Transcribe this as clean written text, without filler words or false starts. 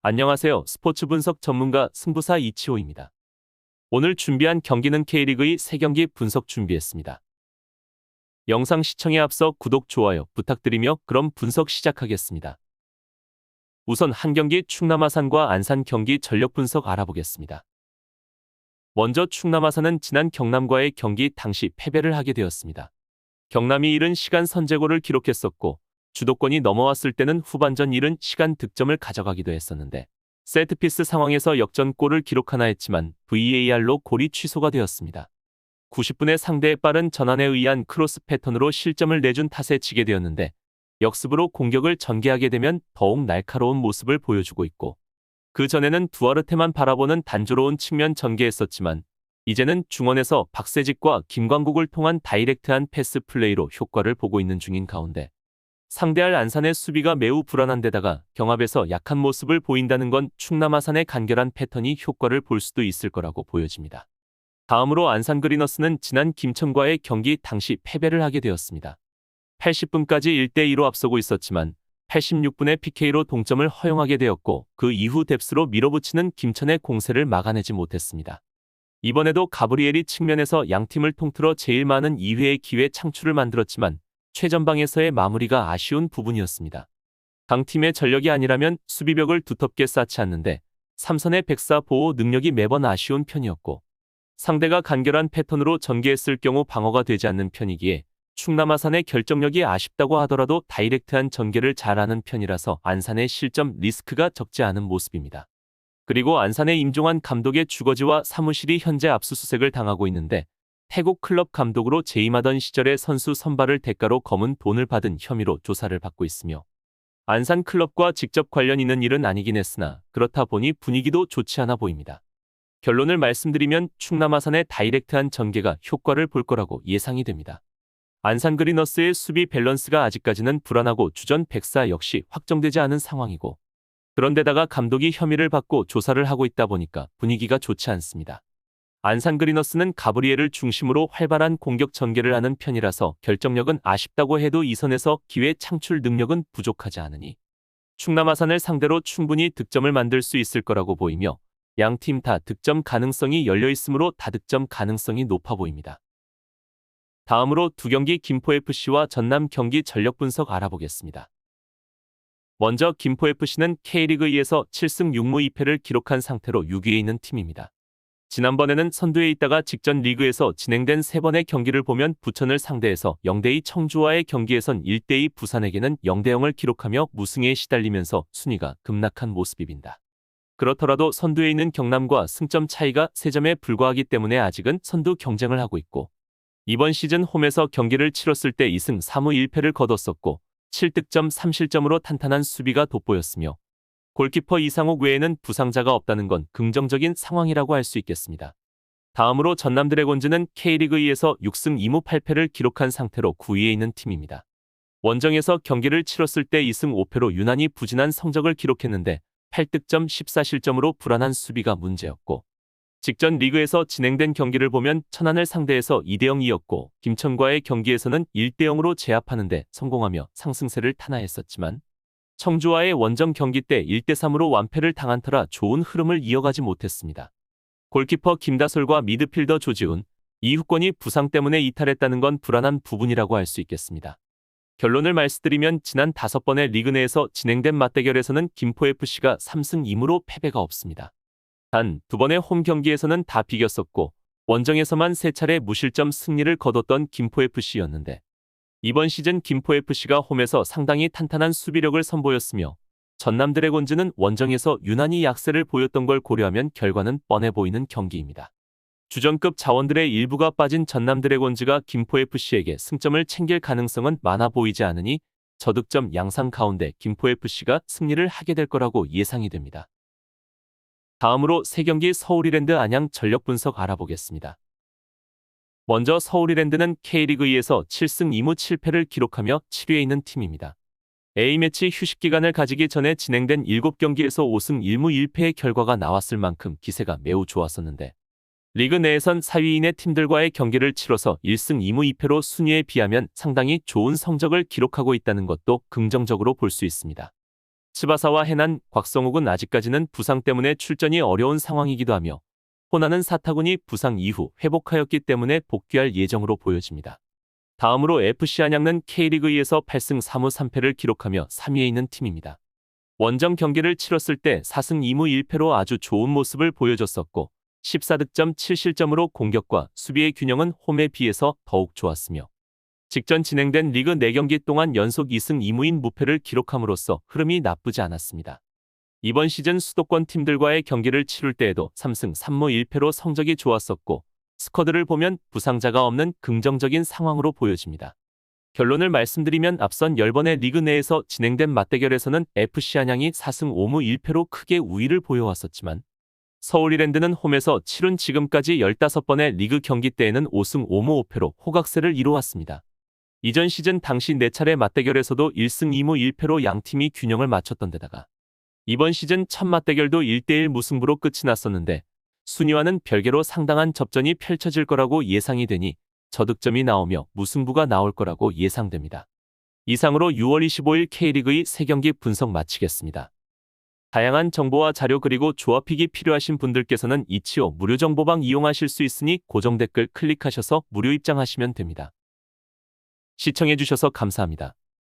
안녕하세요. 스포츠 분석 전문가 승부사 이치호입니다. 오늘 준비한 경기는 K리그의 3경기 분석 준비했습니다. 영상 시청에 앞서 구독, 좋아요 부탁드리며 그럼 분석 시작하겠습니다. 우선 한 경기 충남 아산과 안산 경기 전력 분석 알아보겠습니다. 먼저 충남 아산은 지난 경남과의 경기 당시 패배를 하게 되었습니다. 경남이 이른 시간 선제골을 기록했었고 주도권이 넘어왔을 때는 후반전 이른 시간 득점을 가져가기도 했었는데 세트피스 상황에서 역전골을 기록하나 했지만 VAR로 골이 취소가 되었습니다. 90분에 상대의 빠른 전환에 의한 크로스 패턴으로 실점을 내준 탓에 지게 되었는데 역습으로 공격을 전개하게 되면 더욱 날카로운 모습을 보여주고 있고 그 전에는 두아르테만 바라보는 단조로운 측면 전개했었지만 이제는 중원에서 박세직과 김광국을 통한 다이렉트한 패스 플레이로 효과를 보고 있는 중인 가운데 상대할 안산의 수비가 매우 불안한 데다가 경합에서 약한 모습을 보인다는 건 충남 아산의 간결한 패턴이 효과를 볼 수도 있을 거라고 보여집니다. 다음으로 안산 그리너스는 지난 김천과의 경기 당시 패배를 하게 되었습니다. 80분까지 1대2로 앞서고 있었지만 86분에 PK로 동점을 허용하게 되었고 그 이후 뎁스로 밀어붙이는 김천의 공세를 막아내지 못했습니다. 이번에도 가브리엘이 측면에서 양팀을 통틀어 제일 많은 2회의 기회 창출을 만들었지만 최전방에서의 마무리가 아쉬운 부분이었습니다. 강팀의 전력이 아니라면 수비벽을 두텁게 쌓지 않는데 삼선의 백사 보호 능력이 매번 아쉬운 편이었고 상대가 간결한 패턴으로 전개했을 경우 방어가 되지 않는 편이기에 충남 아산의 결정력이 아쉽다고 하더라도 다이렉트한 전개를 잘하는 편이라서 안산의 실점 리스크가 적지 않은 모습입니다. 그리고 안산의 임종환 감독의 주거지와 사무실이 현재 압수수색을 당하고 있는데 태국 클럽 감독으로 재임하던 시절의 선수 선발을 대가로 검은 돈을 받은 혐의로 조사를 받고 있으며 안산 클럽과 직접 관련 있는 일은 아니긴 했으나 그렇다 보니 분위기도 좋지 않아 보입니다. 결론을 말씀드리면 충남 아산의 다이렉트한 전개가 효과를 볼 거라고 예상이 됩니다. 안산 그리너스의 수비 밸런스가 아직까지는 불안하고 주전 백사 역시 확정되지 않은 상황이고 그런데다가 감독이 혐의를 받고 조사를 하고 있다 보니까 분위기가 좋지 않습니다. 안산 그리너스는 가브리엘을 중심으로 활발한 공격 전개를 하는 편이라서 결정력은 아쉽다고 해도 이 선에서 기회 창출 능력은 부족하지 않으니 충남 아산을 상대로 충분히 득점을 만들 수 있을 거라고 보이며 양팀 다 득점 가능성이 열려있으므로 다득점 가능성이 높아 보입니다. 다음으로 두 경기 김포FC와 전남 경기 전력 분석 알아보겠습니다. 먼저 김포FC는 K리그2에서 7승 6무 2패를 기록한 상태로 6위에 있는 팀입니다. 지난번에는 선두에 있다가 직전 리그에서 진행된 3번의 경기를 보면 부천을 상대해서 0대2 청주와의 경기에선 1대2 부산에게는 0대0을 기록하며 무승에 시달리면서 순위가 급락한 모습입니다. 그렇더라도 선두에 있는 경남과 승점 차이가 3점에 불과하기 때문에 아직은 선두 경쟁을 하고 있고 이번 시즌 홈에서 경기를 치렀을 때 2승 3무 1패를 거뒀었고 7득점 3실점으로 탄탄한 수비가 돋보였으며 골키퍼 이상욱 외에는 부상자가 없다는 건 긍정적인 상황이라고 할 수 있겠습니다. 다음으로 전남 드래곤즈는 K리그2에서 6승 2무 8패를 기록한 상태로 9위에 있는 팀입니다. 원정에서 경기를 치렀을 때 2승 5패로 유난히 부진한 성적을 기록했는데 8득점 14실점으로 불안한 수비가 문제였고 직전 리그에서 진행된 경기를 보면 천안을 상대해서 2대0이었고 김천과의 경기에서는 1대0으로 제압하는데 성공하며 상승세를 탄하했었지만 청주와의 원정 경기 때 1대3으로 완패를 당한 터라 좋은 흐름을 이어가지 못했습니다. 골키퍼 김다솔과 미드필더 조지훈, 이후권이 부상 때문에 이탈했다는 건 불안한 부분이라고 할 수 있겠습니다. 결론을 말씀드리면 지난 5번의 리그 내에서 진행된 맞대결에서는 김포FC가 3승 2무로 패배가 없습니다. 단 2번의 홈 경기에서는 다 비겼었고 원정에서만 3차례 무실점 승리를 거뒀던 김포FC였는데 이번 시즌 김포FC가 홈에서 상당히 탄탄한 수비력을 선보였으며 전남 드래곤즈는 원정에서 유난히 약세를 보였던 걸 고려하면 결과는 뻔해 보이는 경기입니다. 주전급 자원들의 일부가 빠진 전남 드래곤즈가 김포FC에게 승점을 챙길 가능성은 많아 보이지 않으니 저득점 양상 가운데 김포FC가 승리를 하게 될 거라고 예상이 됩니다. 다음으로 3경기 서울이랜드 안양 전력 분석 알아보겠습니다. 먼저 서울이랜드는 K리그2에서 7승 2무 7패를 기록하며 7위에 있는 팀입니다. A매치 휴식 기간을 가지기 전에 진행된 7경기에서 5승 1무 1패의 결과가 나왔을 만큼 기세가 매우 좋았었는데 리그 내에선 4위인의 팀들과의 경기를 치러서 1승 2무 2패로 순위에 비하면 상당히 좋은 성적을 기록하고 있다는 것도 긍정적으로 볼 수 있습니다. 츠바사와 해난, 곽성욱은 아직까지는 부상 때문에 출전이 어려운 상황이기도 하며 호나는 사타구니 부상 이후 회복하였기 때문에 복귀할 예정으로 보여집니다. 다음으로 FC 안양은 K리그2에서 8승 3무 3패를 기록하며 3위에 있는 팀입니다. 원정 경기를 치렀을 때 4승 2무 1패로 아주 좋은 모습을 보여줬었고 14득점 7실점으로 공격과 수비의 균형은 홈에 비해서 더욱 좋았으며 직전 진행된 리그 4경기 동안 연속 2승 2무인 무패를 기록함으로써 흐름이 나쁘지 않았습니다. 이번 시즌 수도권 팀들과의 경기를 치룰 때에도 3승 3무 1패로 성적이 좋았었고 스쿼드를 보면 부상자가 없는 긍정적인 상황으로 보여집니다. 결론을 말씀드리면 앞선 10번의 리그 내에서 진행된 맞대결에서는 FC 안양이 4승 5무 1패로 크게 우위를 보여왔었지만 서울 이랜드는 홈에서 치룬 지금까지 15번의 리그 경기 때에는 5승 5무 5패로 호각세를 이뤄왔습니다. 이전 시즌 당시 4차례 맞대결에서도 1승 2무 1패로 양팀이 균형을 맞췄던 데다가 이번 시즌 첫 맞대결도 1대1 무승부로 끝이 났었는데 순위와는 별개로 상당한 접전이 펼쳐질 거라고 예상이 되니 저득점이 나오며 무승부가 나올 거라고 예상됩니다. 이상으로 6월 25일 K리그2 3경기 분석 마치겠습니다. 다양한 정보와 자료 그리고 조합픽이 필요하신 분들께서는 이치오 무료 정보방 이용하실 수 있으니 고정 댓글 클릭하셔서 무료 입장하시면 됩니다. 시청해주셔서 감사합니다.